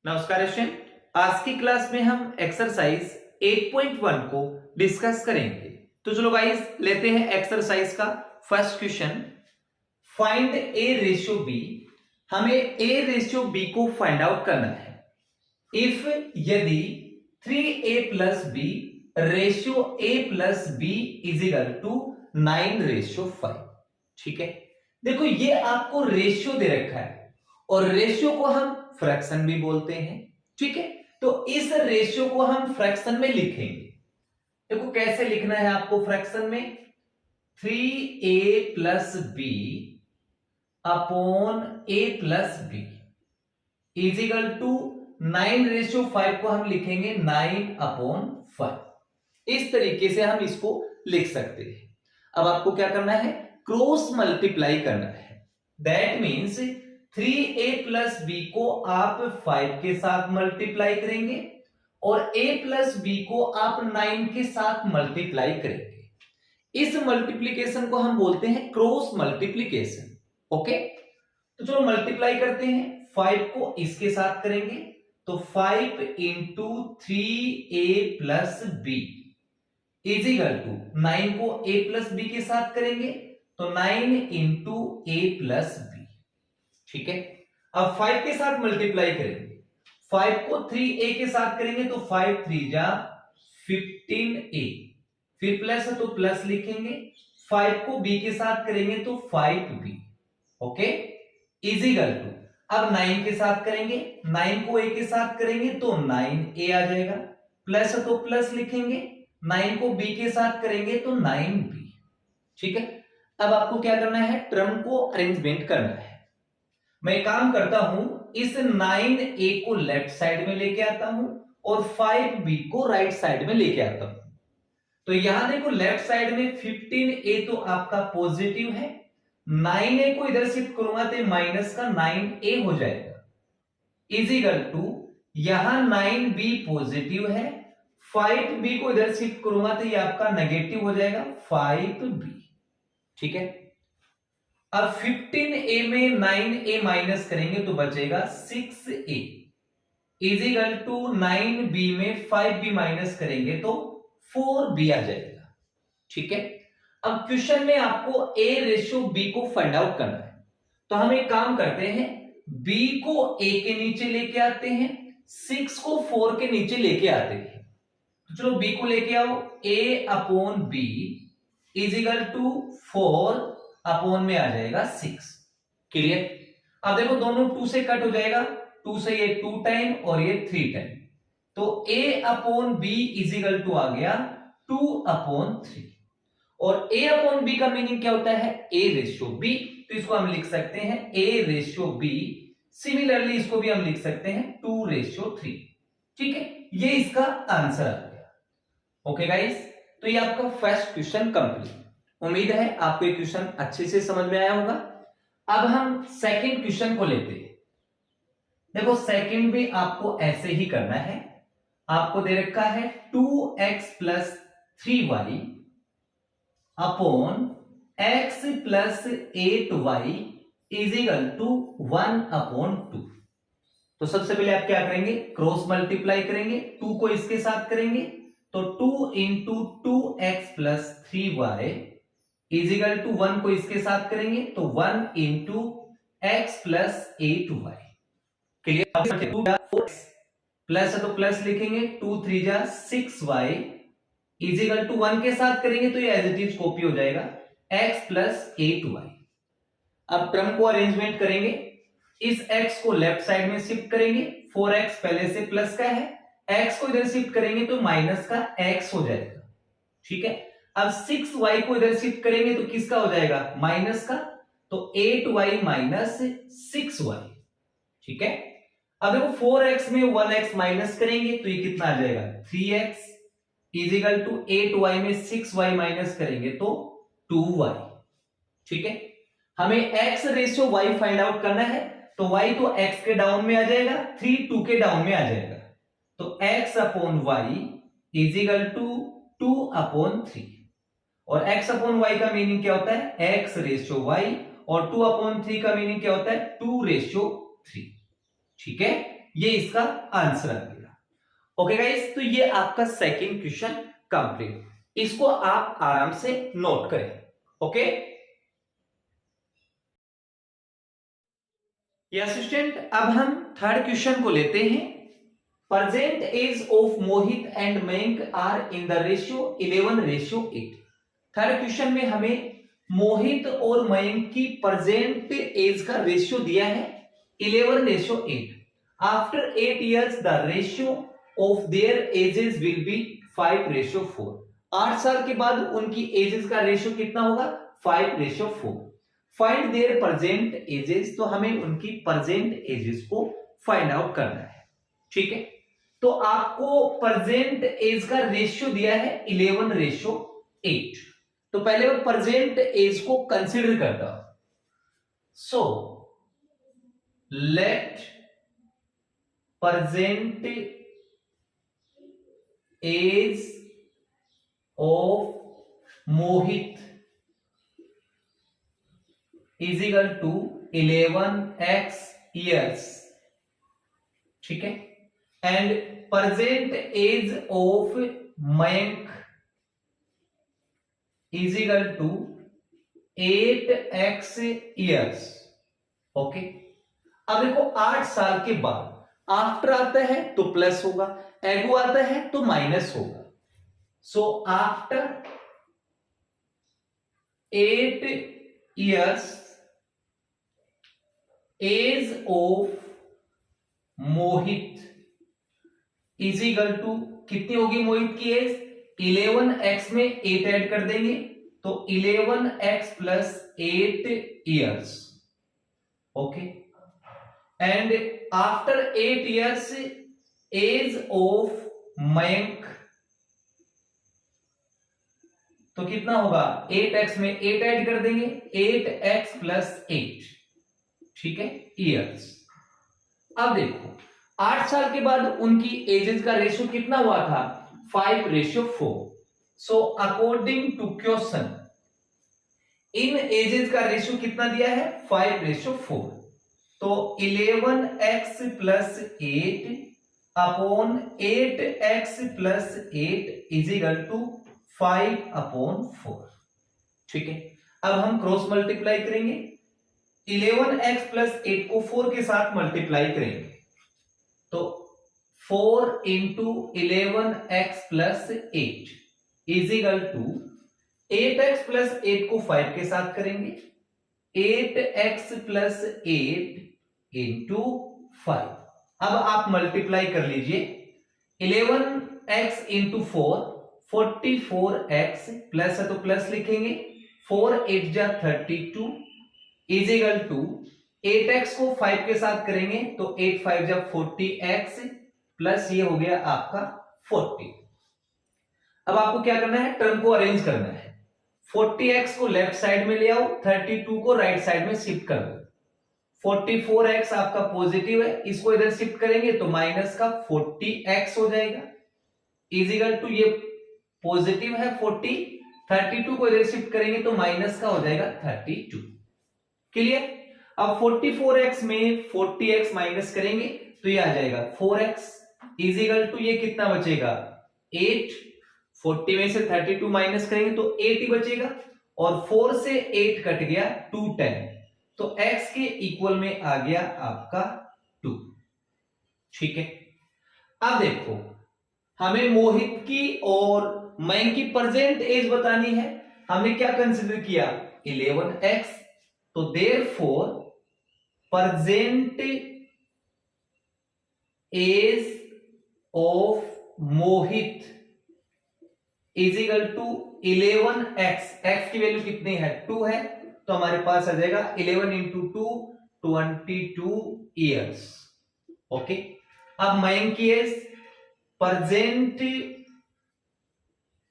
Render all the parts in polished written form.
नमस्कार स्टूडेंट, आज की क्लास में हम एक्सरसाइज 8.1 को डिस्कस करेंगे। तो चलो गाइस लेते हैं एक्सरसाइज का first question. Find a ratio b. हमें ए रेशियो बी को फाइंड आउट करना है। इफ यदि 3a plus b ratio a plus b is equal to 9 ratio 5। ठीक है, देखो ये आपको रेशियो दे रखा है और रेशियो को हम फ्रैक्शन भी बोलते हैं। ठीक है, तो इस रेशियो को हम फ्रैक्शन में लिखेंगे। देखो कैसे लिखना है आपको फ्रैक्शन में, 3a plus b upon a plus b is equal to 9 ratio 5 को हम लिखेंगे 9 अपॉन 5। इस तरीके से हम इसको लिख सकते हैं। अब आपको क्या करना है, क्रॉस मल्टीप्लाई करना है। That means 3a plus B को आप 5 के साथ मल्टीप्लाई करेंगे और a प्लस बी को आप 9 के साथ मल्टीप्लाई करेंगे। इस मल्टीप्लीकेशन को हम बोलते हैं क्रॉस मल्टीप्लीकेशन। ओके, तो चलो मल्टीप्लाई करते हैं। 5 को इसके साथ करेंगे तो 5 into 3a plus b is equal to 9 को a प्लस बी के साथ करेंगे तो 9 इंटू a प्लस बी। ठीक है, अब 5 के साथ मल्टीप्लाई करेंगे। 5 को 3a के साथ करेंगे तो 5 3 जा 15a, फिर प्लस है तो प्लस लिखेंगे। 5 को b के साथ करेंगे तो 5b। Okay, is equal to अब 9 के साथ करेंगे, 9 को a के साथ करेंगे तो 9a आ जाएगा, प्लस है तो प्लस लिखेंगे। 9 को b के साथ करेंगे तो 9b। ठीक है, अब आपको क्या करना है, टर्म को अरेंजमेंट करना है। मैं काम करता हूं, इस 9a को लेफ्ट साइड में लेके आता हूं और 5b को राइट साइड में लेके आता हूं। तो यहां देखो लेफ्ट साइड में 15a तो आपका पॉजिटिव है, 9a को इधर शिफ्ट करूंगा तो माइनस का 9a हो जाएगा, इज इक्वल टू यहां 9b पॉजिटिव है, 5b को इधर शिफ्ट करूंगा तो ये आपका नेगेटिव हो जाएगा 5b। ठीक है, अब 15a में 9a माइनस करेंगे तो बचेगा 6a is equal to 9b में 5b माइनस करेंगे तो 4b आ जाएगा। ठीक है, अब क्वेश्चन में आपको a रेशियो b को फाइंड आउट करना है। तो हम एक काम करते हैं, b को a के नीचे लेके आते हैं, 6 को 4 के नीचे लेके आते हैं। तो चलो b को लेके आओ, a upon b is equal to 4 upon में आ जाएगा 6। क्लियर, अब देखो दोनों 2 से कट हो जाएगा, 2 से ये 2 टाइम और ये 3 टाइम, तो a upon b is equal to आ गया 2 अपॉन 3। और a अपॉन b का मीनिंग क्या होता है, a रेशियो b। तो इसको हम लिख सकते हैं a रेशियो b। सिमिलरली इसको भी हम लिख सकते हैं 2 रेशियो 3। ठीक है, ये इसका आंसर आ गया। ओके गाइस, तो ये आपका फर्स्ट क्वेश्चन कंप्लीट। उम्मीद है आपको ये क्वेश्चन अच्छे से समझ में आया होगा। अब हम सेकंड क्वेश्चन को लेते हैं। देखो सेकंड भी आपको ऐसे ही करना है। आपको दे रखा है 2x plus 3y upon x plus 8y is equal to 1 upon 2। तो सबसे पहले आप क्या करेंगे, क्रॉस मल्टीप्लाई करेंगे, 2 को इसके साथ करेंगे तो 2 into 2x plus 3y is equal to 1 को इसके साथ करेंगे तो 1 into x plus 8y। Clear, plus है तो प्लस लिखेंगे, 2 3 जा 6y इज इक्वल टू 1 के साथ करेंगे तो ये एज इट इज कॉपी हो जाएगा x प्लस 8y। अब टर्म को अरेंजमेंट करेंगे, इस x को लेफ्ट साइड में शिफ्ट करेंगे, 4x पहले से प्लस का है, x को इधर शिफ्ट करेंगे तो माइनस का x हो जाएगा। ठीक है, अब 6y को इधर शिफ्ट करेंगे तो किसका हो जाएगा, माइनस का, तो 8y माइनस 6y। ठीक है, अब देखो 4x में 1x माइनस करेंगे तो ये कितना आ जाएगा 3x is equal to 8y में 6y माइनस करेंगे तो 2y। ठीक है, हमें x ratio y find out करना है तो y तो x के डाउन में आ जाएगा, 3 2 के डाउन में आ जाएगा, तो x upon y is equal to 2 upon 3। और x अपॉन y का मीनिंग क्या होता है, x रेशियो y, और 2 अपॉन 3 का मीनिंग क्या होता है 2 रेशियो 3। ठीक है, ये इसका आंसर आ गया। ओके गाइस, तो ये आपका सेकंड क्वेश्चन कंप्लीट। इसको आप आराम से नोट करें। ओके यस स्टूडेंट, अब हम थर्ड क्वेश्चन को लेते हैं। Present age of Mohit and Mayank are in the ratio 11:8। Third question में हमें मोहित और मयंक की प्रेजेंट एज का रेशियो दिया है 11:8। After 8 years the ratio of their edges will be 5:4। 8 साल के बाद उनकी एजेस का रेशियो कितना होगा? 5:4। फाइंड देयर प्रेजेंट एजेस, तो हमें उनकी प्रेजेंट एजेस को फाइंड आउट करना है। ठीक है, तो आपको प्रेजेंट एज का रेशियो दिया है 11:8। तो पहले मैं प्रेजेंट एज को कंसीडर करता हूं। So let present age of Mohit is equal to 11x years। ठीक है, and present age of Mayank is equal to 8x years। Okay, अब देखो 8 साल के बाद आफ्टर आता है तो प्लस होगा, एगो आता है तो माइनस होगा। So after 8 years age of Mohit is equal to कितनी होगी मोहित की एज? 11x में 8 ऐड कर देंगे तो 11x plus 8 years। Okay, and after 8 years age of Mayank, तो कितना होगा? 8x में 8 ऐड कर देंगे 8x प्लस 8। ठीक है, ईयर्स। अब देखो 8 साल के बाद उनकी एजेस का रेशियो कितना हुआ था? 5:4। So according to question in ages का रेशियो कितना दिया है? 5:4। तो 11x plus 8 upon 8x plus 8 is equal to 5/4। ठीक है, अब हम क्रॉस मल्टीप्लाई करेंगे। 11x प्लस 8 को 4 के साथ मल्टीप्लाई करेंगे तो 4 into 11x plus 8 is equal to 8x plus 8 को 5 के साथ करेंगे 8x प्लस 8 इंटू 5। अब आप मल्टीप्लाई कर लीजिए 11x इंटू 4 44x प्लस है तो प्लस लिखेंगे 4 8 जा 32 इज इक्वल टू 8x को 5 के साथ करेंगे तो 8 5 जा 40x प्लस ये हो गया आपका 40। अब आपको क्या करना है? टर्म को अरेंज करना है। 40x को लेफ्ट साइड में ले आओ, 32 को राइट साइड में शिफ्ट कर दो। 44x आपका पॉजिटिव है, इसको इधर शिफ्ट करेंगे तो माइनस का 40x हो जाएगा इज इक्वल टू ये पॉजिटिव है 40, 32 को इधर शिफ्ट करेंगे तो माइनस का हो जाएगा 32। क्लियर? अब 44x में 40x माइनस करेंगे तो ये आ जाएगा 4x इज इक्वल टू ये कितना बचेगा 8। 40 में से 32 माइनस करेंगे तो 8 ही बचेगा और 4 से 8 कट गया 2 10 तो x के इक्वल में आ गया आपका 2। ठीक है, अब देखो हमें मोहित की और मयंक की प्रेजेंट एज बतानी है। हमने क्या कंसीडर किया? 11x। तो therefore present age of Mohit is equal to 11x। x की वैल्यू कितनी है? 2 है तो हमारे पास आ जाएगा 11 इंटू 2 22 ईयर्स। ओके, अब मयंक की age present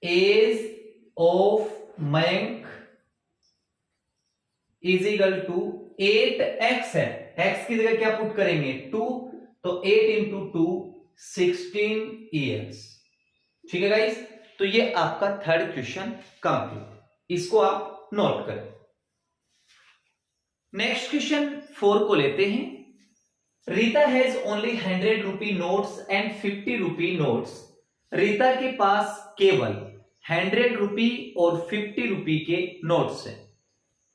age of Mayank is equal to 8x है, x की जगह क्या पुट करेंगे 2 तो 8 इंटू 2 16 ईयर्स। ठीक है गाइस, तो ये आपका थर्ड क्वेश्चन कंप्लीट, इसको आप नोट करें। नेक्स्ट क्वेश्चन 4 को लेते हैं। Rita has only 100 rupee notes and 50 rupee notes. Rita के पास केवल 100 रुपी और 50 रुपी के नोट्स है।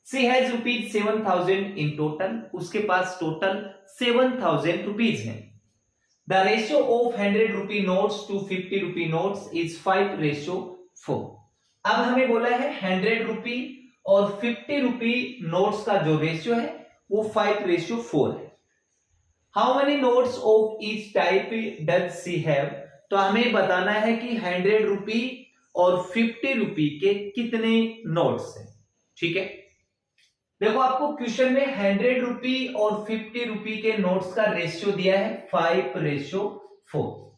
She has rupees 7000 in total, उसके पास टोटल 7000 रुपीज है। The ratio of 100 rupee notes to 50 rupee notes is 5:4। अब हमें बोला है 100 रुपी और 50 रुपी नोट्स का जो रेशियो है वो 5:4 है। How many notes of each type does she have? तो हमें बताना है कि 100 रुपी और 50 रुपी के कितने नोट्स हैं। ठीक है, देखो आपको क्वेश्चन में 100 रुपी और 50 रुपी के नोट्स का रेशियो दिया है 5:4।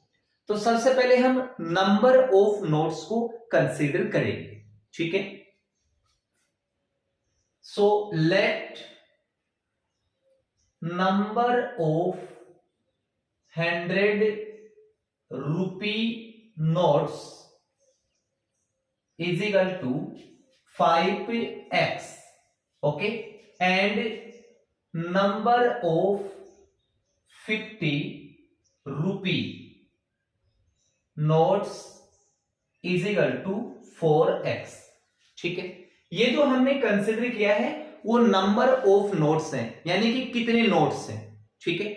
तो सबसे पहले हम नंबर ऑफ नोट्स को कंसीडर करेंगे। ठीक है, so let number of 100 rupee notes is equal to 5x, okay, and number of 50 rupee notes is equal to 4x। ठीक है, ये जो हमने कंसिडर किया है वो नंबर ऑफ नोट्स हैं, यानी कि कितने नोट्स हैं। ठीक है,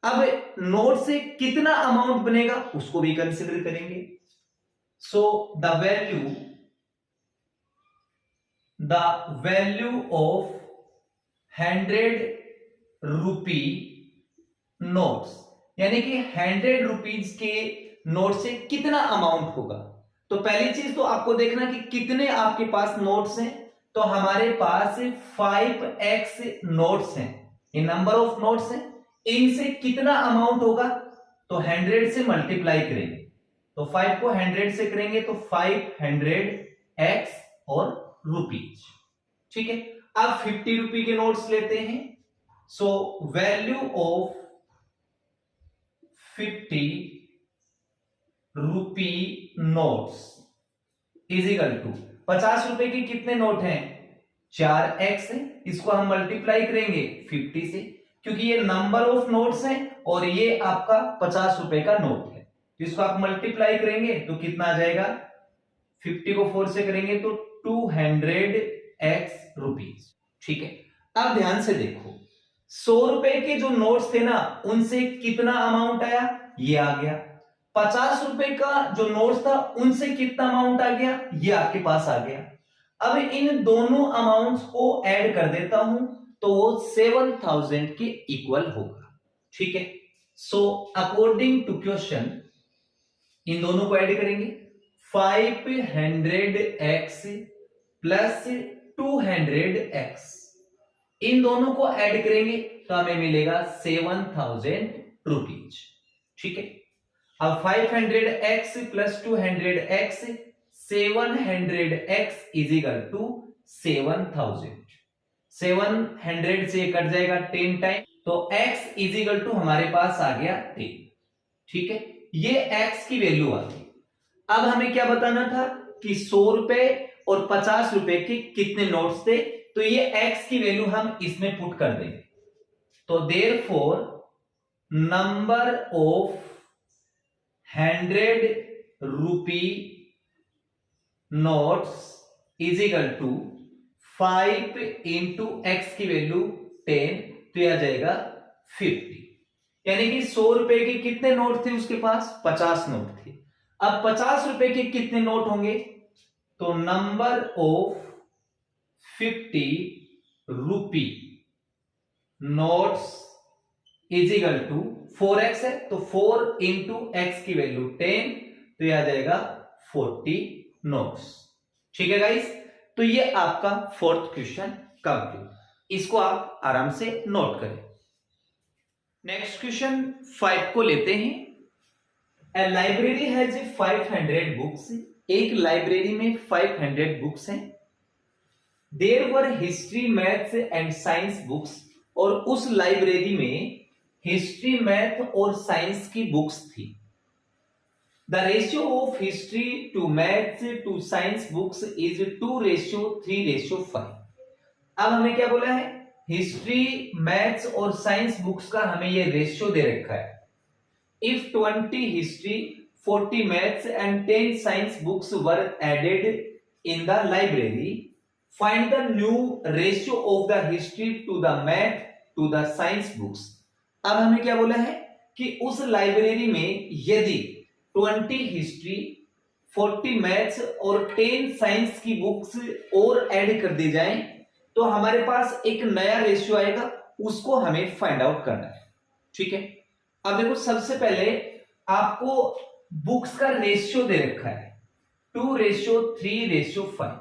अब नोट से कितना अमाउंट बनेगा उसको भी कंसिडर करेंगे। So the value of 100 rupee notes, यानी कि 100 रुपीज के नोट से कितना अमाउंट होगा। तो पहली चीज तो आपको देखना कि कितने आपके पास नोट्स हैं। तो हमारे पास 5x नोट्स हैं, ये नंबर ऑफ नोट्स हैं। इनसे कितना अमाउंट होगा, तो 100 से मल्टीप्लाई करेंगे, तो 5 को 100 से करेंगे तो 500x और रुपीज। ठीक है, अब 50 रुपी के नोट्स लेते हैं। So value of 50 rupee notes is equal to 50 रुपए के कितने नोट हैं, 4x है, इसको हम मल्टीप्लाई करेंगे 50 से, क्योंकि ये नंबर ऑफ नोट्स हैं और ये आपका 50 रुपए का नोट है। तो इसको आप मल्टीप्लाई करेंगे तो कितना आ जाएगा, 50 को 4 से करेंगे तो 200x रुपीज। ठीक है, अब ध्यान से देखो, 100 रुपए के जो नोट्स थे ना उनसे कितना अमाउंट आया, ये आ गया। 50 रुपए का जो नोट्स था उनसे कितना अमाउंट आ गया, ये आपके पास आ गया। अब इन दोनों अमाउंट्स को ऐड कर देता हूं तो वो 7000 के इक्वल होगा। ठीक है, सो अकॉर्डिंग टू क्वेश्चन इन दोनों को ऐड करेंगे, 500x प्लस 200x, इन दोनों को ऐड करेंगे तो हमें मिलेगा 7000 रुपीज। ठीक है, अब 500x plus 200x, 700x is equal to 7000। 700 से कट जाएगा 10 टाइम, तो x इज इक्वल टू हमारे पास आ गया 10। ठीक है, ये x की वैल्यू आ गई। अब हमें क्या बताना था कि 100 रुपए और 50 रुपए के कितने नोट्स थे, तो ये x की वैल्यू हम इसमें पुट कर देंगे। तो therefore number of 100 rupee notes is equal to 5 into x की वैल्यू 10, तो यह आ जाएगा 50। यानी कि 100 रुपए के कितने नोट थे उसके पास, 50 नोट थे। अब 50 रुपए के कितने नोट होंगे, तो number of 50 rupee notes is equal to 4x है, तो 4 इंटू एक्स की वैल्यू 10, तो यह आ जाएगा 40 नोट्स। ठीक है गाइस, तो ये आपका फोर्थ क्वेश्चन कंप्लीट, इसको आप आराम से नोट करें। नेक्स्ट क्वेश्चन 5 को लेते हैं। ए लाइब्रेरी हैज 500 बुक्स, एक लाइब्रेरी में 500 बुक्स हैं। There were history, maths and science books, और उस लाइब्रेरी में हिस्ट्री, मैथ और साइंस की बुक्स थी। The ratio of history to maths to science books is 2:3:5। अब हमें क्या बोला है हिस्ट्री, मैथ्स और साइंस बुक्स का हमें ये रेशियो दे रखा है। If 20 history, 40 maths and 10 science books were added in the library, find the new ratio of the history to the math to the science books. अब हमें क्या बोला है कि उस लाइब्रेरी में यदि 20 हिस्ट्री, 40 मैथ्स और 10 साइंस की बुक्स और ऐड कर दी जाएं तो हमारे पास एक नया रेशियो आएगा, उसको हमें फाइंड आउट करना है। ठीक है, अब देखो सबसे पहले आपको बुक्स का रेशियो दे रखा है 2:3:5।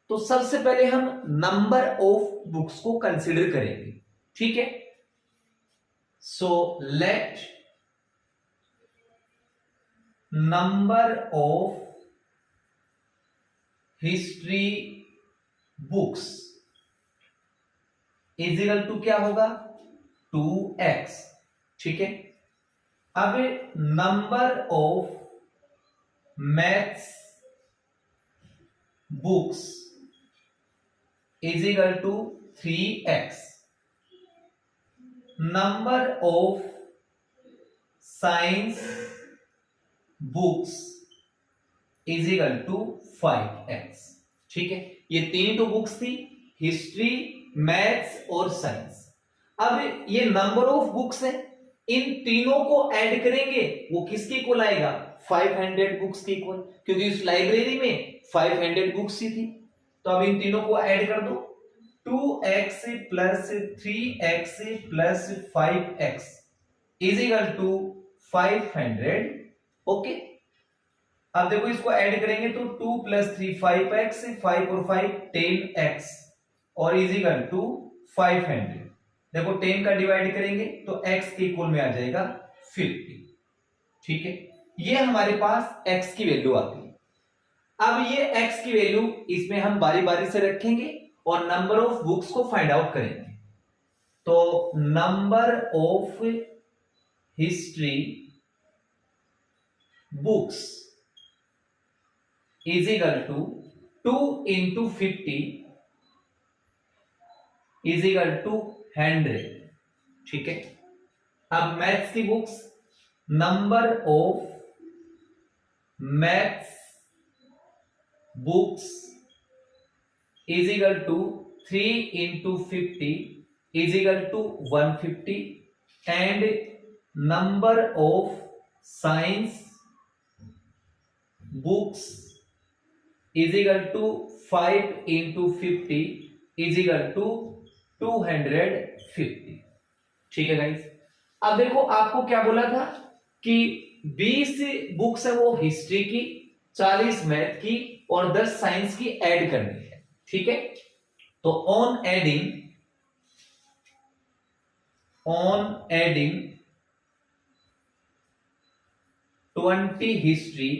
तो सबसे पहले हम नंबर ऑफ बुक्स को कंसीडर करेंगे। ठीक है, so let number of history books is equal to क्या होगा 2x। ठीक है, अब number of maths books is equal to 3x। Number of science books is equal to 5x। ठीक है, ये तीन तो बुक्स थी, हिस्ट्री, मैथ्स और साइंस। अब ये नंबर ऑफ बुक्स है, इन तीनों को ऐड करेंगे वो किसके इक्वल आएगा 500 बुक्स के इक्वल, क्योंकि इस लाइब्रेरी में 500 बुक्स ही थी। तो अब इन तीनों को ऐड कर दो, 2x plus 3x plus 5x is equal to 500। Okay, अब देखो इसको ऐड करेंगे तो 2 + 3 5x, 5 और 5 10x और इज इक्वल टू 500। देखो 10 का डिवाइड करेंगे तो x के इक्वल में आ जाएगा 50। ठीक है, ये हमारे पास x की वैल्यू आती है। अब ये x की वैल्यू इसमें हम बारी बारी से रखेंगे और नंबर ऑफ बुक्स को फाइंड आउट करेंगे। तो number of history books is equal to 2 × 50 is equal to 100। ठीक है, अब मैथ्स की books, number of maths books is equal to 3 × 50 is equal to 150 and number of science books is equal to 5 × 50 is equal to 250। ठीक है guys, अब देखो आपको क्या बोला था कि 20 बुक्स है वो हिस्ट्री की, 40 मैथ की और 10 साइंस की ऐड करनी है। ठीक है, तो on adding 20 history,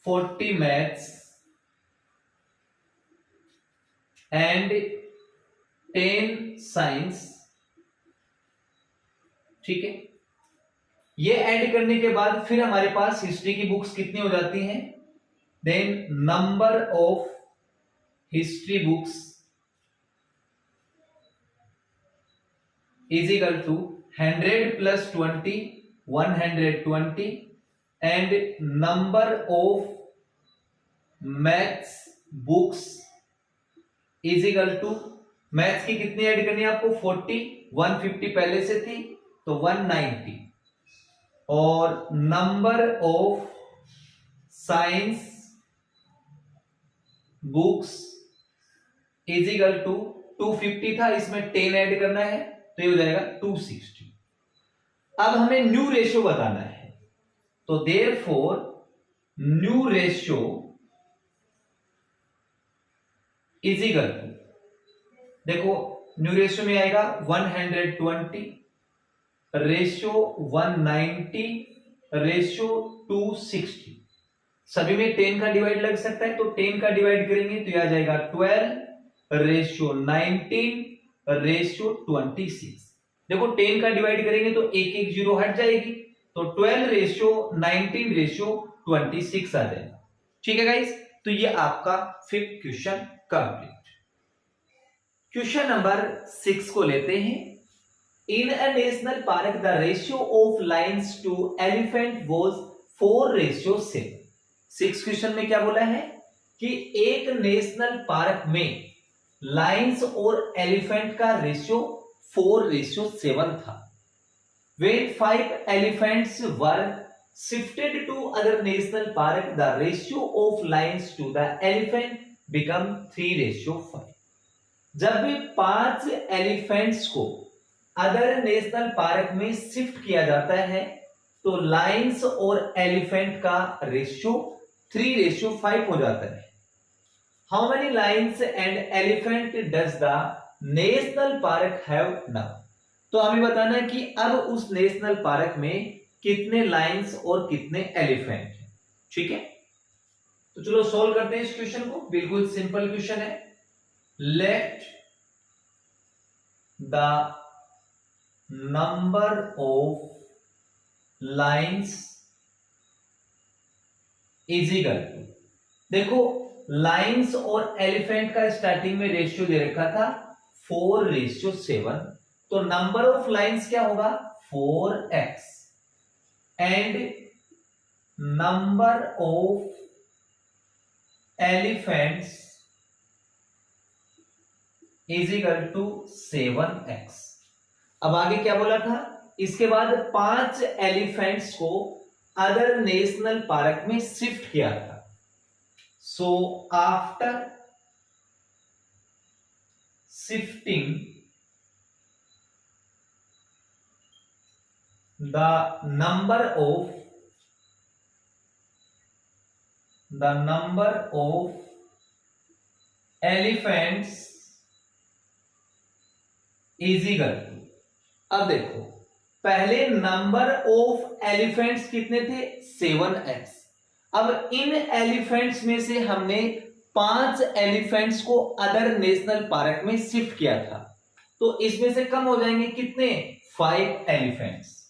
40 maths and 10 science. ठीक है, ये ऐड करने के बाद फिर हमारे पास हिस्ट्री की बुक्स कितनी हो जाती हैं, then number of history books is equal to 100 + 20 120 and number of maths books is equal to, maths की कितनी ऐड करनी है आपको 40, 150 पहले से थी तो 190 और number of science books is equal to 250 था, इसमें 10 ऐड करना है तो ये हो जाएगा 260। अब हमें न्यू रेशियो बताना है, तो therefore new ratio is equal to, देखो न्यू रेशियो में आएगा 120 रेशियो 190 रेशियो 260। सभी में 10 का डिवाइड लग सकता है तो 10 का डिवाइड करेंगे तो यह आ जाएगा 12 रेशियो 19 रेशियो 26। देखो 10 का डिवाइड करेंगे तो एक एक जीरो हट जाएगी तो 12 रेशियो 19 रेशियो 26 आ जाएगा। ठीक है गाइस, तो ये आपका 5th question complete. Question number 6 को लेते हैं। In a national park the ratio of lions to elephant was 4:7। 6 question में क्या बोला है कि एक नेशनल पार्क में लाइन्स और एलिफेंट का रेशियो 4:7 था। When 5 elephants were shifted to other national park, the ratio of lions to the elephant become 3:5। जब भी 5 एलिफेंट्स को अदर नेशनल पार्क में शिफ्ट किया जाता है तो लाइन्स और एलिफेंट का रेशियो 3:5 हो जाता है। How many lines and elephant does the national park have now. तो हमें बताना है कि अब उस नेशनल पार्क में कितने लाइन्स और कितने एलिफेंट हैं। ठीक है, तो चलो सॉल्व करते हैं इस क्वेश्चन को। बिल्कुल सिंपल क्वेश्चन है। Let the number of lines is equal to, देखो लाइन्स और एलिफेंट का स्टार्टिंग में रेशियो दे रखा था 4:7, तो नंबर ऑफ लाइन्स क्या होगा 4x and number of elephants is equal to 7x। अब आगे क्या बोला था, इसके बाद 5 एलिफेंट्स को अदर नेशनल पार्क में शिफ्ट किया था। So after shifting the number of elephants is equal to, अब देखो पहले नंबर ऑफ एलिफेंट्स कितने थे 7x। अब इन एलिफेंट्स में से हमने 5 एलिफेंट्स को अदर नेशनल पार्क में शिफ्ट किया था, तो इसमें से कम हो जाएंगे कितने 5 एलिफेंट्स।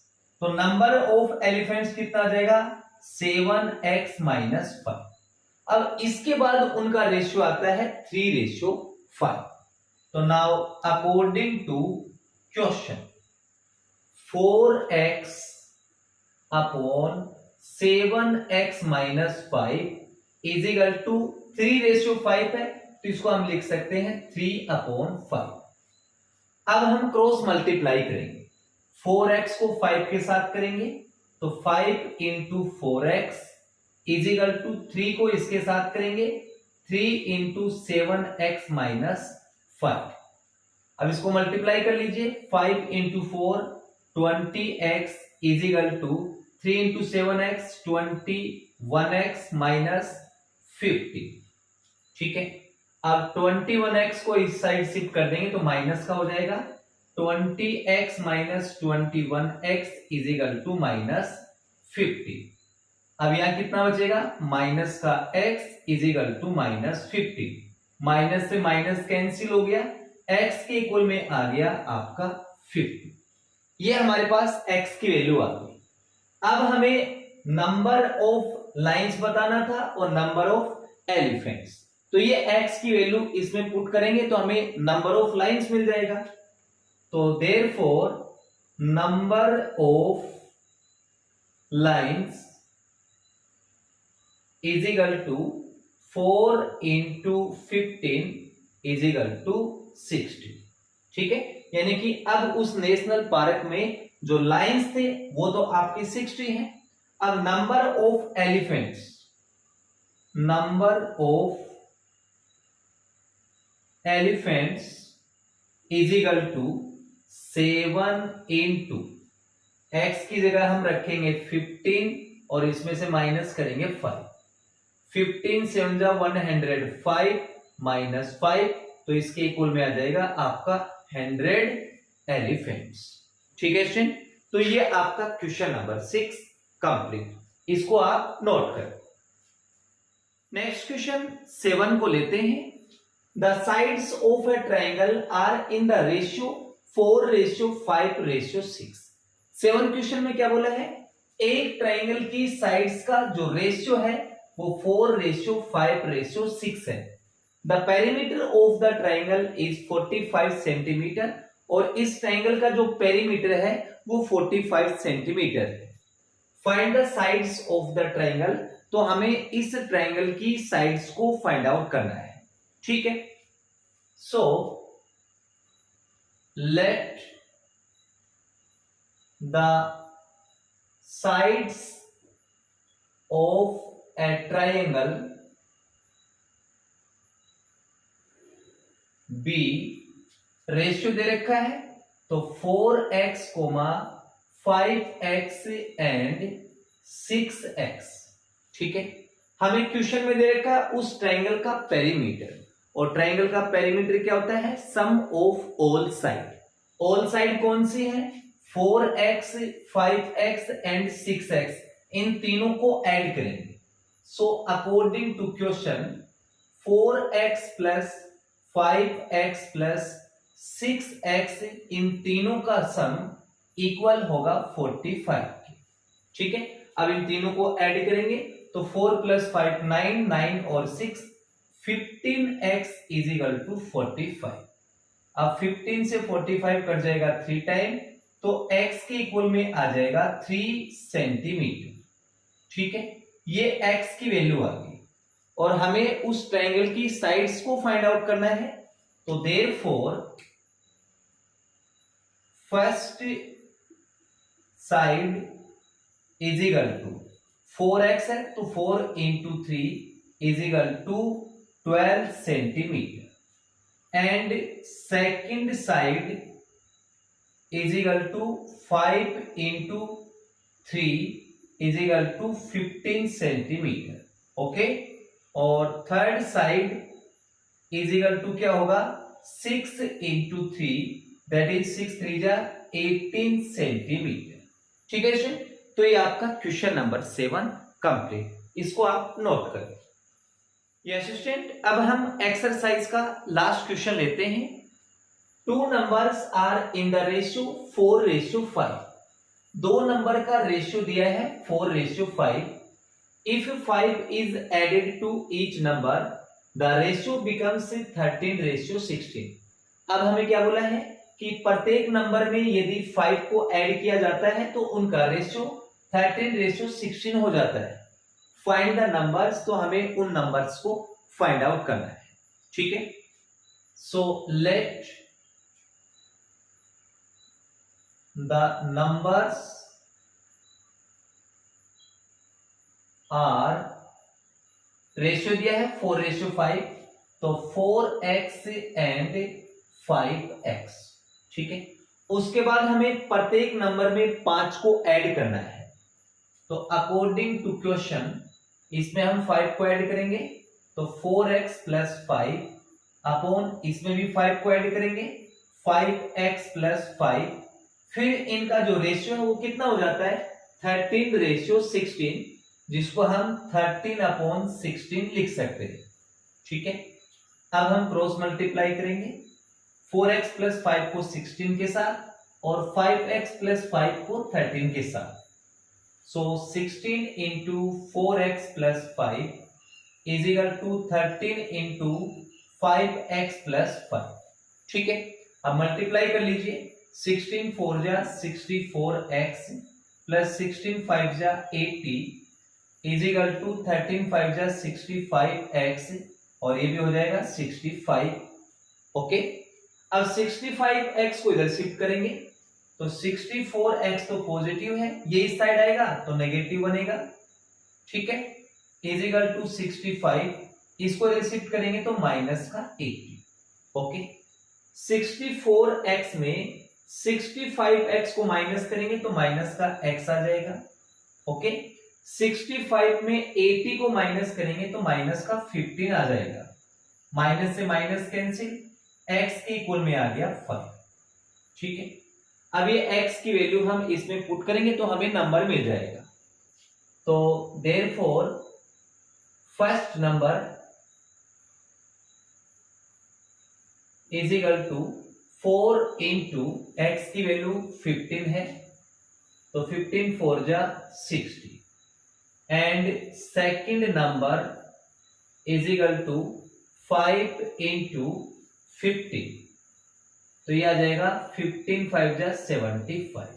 तो नंबर ऑफ एलिफेंट्स कितना आ जाएगा 7x माइनस 5। अब इसके बाद उनका रेशियो आता है 3:5। तो now according to question 4x upon 7x minus 5 is equal to 3:5 है, तो इसको हम लिख सकते हैं 3/5। अब हम क्रॉस मल्टीप्लाई करेंगे, 4x को 5 के साथ करेंगे तो 5 into 4x is equal to 3 को इसके साथ करेंगे 3 इंटू 7x माइनस 5। अब इसको मल्टीप्लाई कर लीजिए, 5 into 4 20x is equal to 3 into 7x 21x minus 50। ठीक है, अब 21x को इस साइड शिफ्ट कर देंगे तो माइनस का हो जाएगा 20x minus 21x is equal to minus 50। अब यहां कितना बचेगा माइनस का x is equal to minus 50। Minus से माइनस कैंसिल हो गया, x के इक्वल में आ गया आपका 50। ये हमारे पास x की वैल्यू आ गई। अब हमें नंबर ऑफ लाइंस बताना था और नंबर ऑफ एलिफेंट्स, तो ये x की वैल्यू इसमें पुट करेंगे तो हमें नंबर ऑफ लाइंस मिल जाएगा। तो therefore number of lines is equal to 4 into 15 is equal to 60। ठीक है, यानी कि अब उस नेशनल पार्क में जो लाइन्स थे वो तो आपकी 60 हैं। अब number of elephants, number of elephants is equal to 7 into x की जगह हम रखेंगे 15 और इसमें से माइनस करेंगे 5। 15 7 जा 105 माइनस 5, तो इसके इक्वल में आ जाएगा आपका 100 एलिफेंट्स। ठीक है स्टूडेंट, तो ये आपका क्वेश्चन नंबर 6 कंप्लीट, इसको आप नोट करें। नेक्स्ट क्वेश्चन 7 को लेते हैं। The sides of a triangle are in the ratio 4:5:6। 7 question में क्या बोला है, एक ट्राइंगल की साइड्स का जो रेशियो है वो 4:5:6 है। The perimeter of the triangle is 45 centimetre, और इस ट्राइंगल का जो पेरीमीटर है वो 45 सेंटीमीटर है। Find the sides of the triangle, तो हमें इस ट्राइंगल की साइड्स को फाइंड आउट करना है, ठीक है। So let the sides of a triangle be, ratio दे रखा है तो 4x, 5x एंड 6x, ठीक है। हमें क्वेश्चन में दे रखा है उस ट्राइंगल का पेरीमीटर, और ट्राइंगल का पेरीमीटर क्या होता है? Sum of all side. All side कौन सी है? 4x, 5x एंड 6x, इन तीनों को ऐड करेंगे। So according to question 4x plus 5x plus 6x, इन तीनों का सम इक्वल होगा 45 के, ठीक है। अब इन तीनों को ऐड करेंगे तो 4 प्लस 5 9, 9 और 6 15x इज इक्वल टू 45। अब 15 से 45 कट जाएगा 3 टाइम, तो x के इक्वल में आ जाएगा 3 सेंटीमीटर, ठीक है। ये x की वैल्यू आ गई, और हमें उस ट्रायंगल की साइड्स को फाइंड आउट करना है। तो therefore first side is equal to 4x है, तो 4 into 3 is equal to 12 centimetre, and second side is equal to 5 into 3 is equal to 15 centimetre, okay. और third side is equal to क्या होगा? 6 into 3, that is 6 3 जा 18 centimetre, ठीक है। तो ये आपका क्वेश्चन नंबर 7 कंप्लीट, इसको आप नोट करें। ये असिस्टेंट, अब हम एक्सरसाइज का लास्ट क्वेश्चन लेते हैं। 2 numbers are in the ratio 4:5। 2 number का रेशियो दिया है 4:5। If 5 is added to each number, the ratio becomes 13:16। अब हमें क्या बोला है कि प्रत्येक नंबर में यदि 5 को ऐड किया जाता है तो उनका रेशियो 13:16 हो जाता है। फाइंड द नंबर्स, तो हमें उन नंबर्स को फाइंड आउट करना है, ठीक है। So let the numbers are, ratio दिया है 4:5, तो 4x एंड 5x, ठीक है। उसके बाद हमें प्रत्येक नंबर में 5 को ऐड करना है, तो अकॉर्डिंग टू क्वेश्चन इसमें हम 5 को ऐड करेंगे, तो 4x प्लस 5 अपॉन इसमें भी 5 को ऐड करेंगे 5x प्लस 5, फिर इनका जो रेशियो है वो कितना हो जाता है? 13:16, जिसको हम 13/16 लिख सकते हैं, ठीक है। अब हम क्रॉस मल्टीप्लाई करेंगे 4x प्लस 5 को 16 के साथ और 5x प्लस 5 को 13 के साथ। So 16 into 4x plus 5 is equal to 13 into 5x plus 5, ठीक है। अब मल्टीप्लाई कर लीजिए, 16 4 जा 64x प्लस 16 5 जा 80 इज इक्वल टू 13 5 जा 65x, और ये भी हो जाएगा 65, ओके। अब 65x को इधर शिफ्ट करेंगे, तो 64x तो पॉजिटिव है, ये इस साइड आएगा तो नेगेटिव बनेगा, ठीक है। इज इक्वल टू 65, इसको इधर शिफ्ट करेंगे तो माइनस का 80, ओके। 64x में 65x को माइनस करेंगे तो माइनस का x आ जाएगा, ओके। 65 में 80 को माइनस करेंगे तो माइनस का 15 आ जाएगा, माइनस से माइनस कैंसिल, x के इक्वल में आ गया 5, ठीक है। अब ये x की वैल्यू हम इसमें पुट करेंगे तो हमें नंबर मिल जाएगा। तो therefore first number is equal to 4 into x की वैल्यू 15 है, तो 15 4 जा 60, and second number is equal to 5 into 15, तो ये आ जाएगा 15 5 जा 75।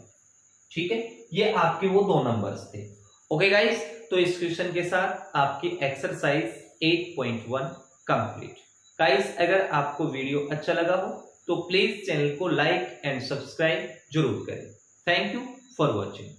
ठीक है, ये आपके वो दो नंबर्स थे। ओके गाइस, तो इस क्वेश्चन के साथ आपकी एक्सरसाइज 8.1 कंप्लीट। गाइस, अगर आपको वीडियो अच्छा लगा हो तो प्लीज चैनल को लाइक एंड सब्सक्राइब जरूर करें। Thank you for watching.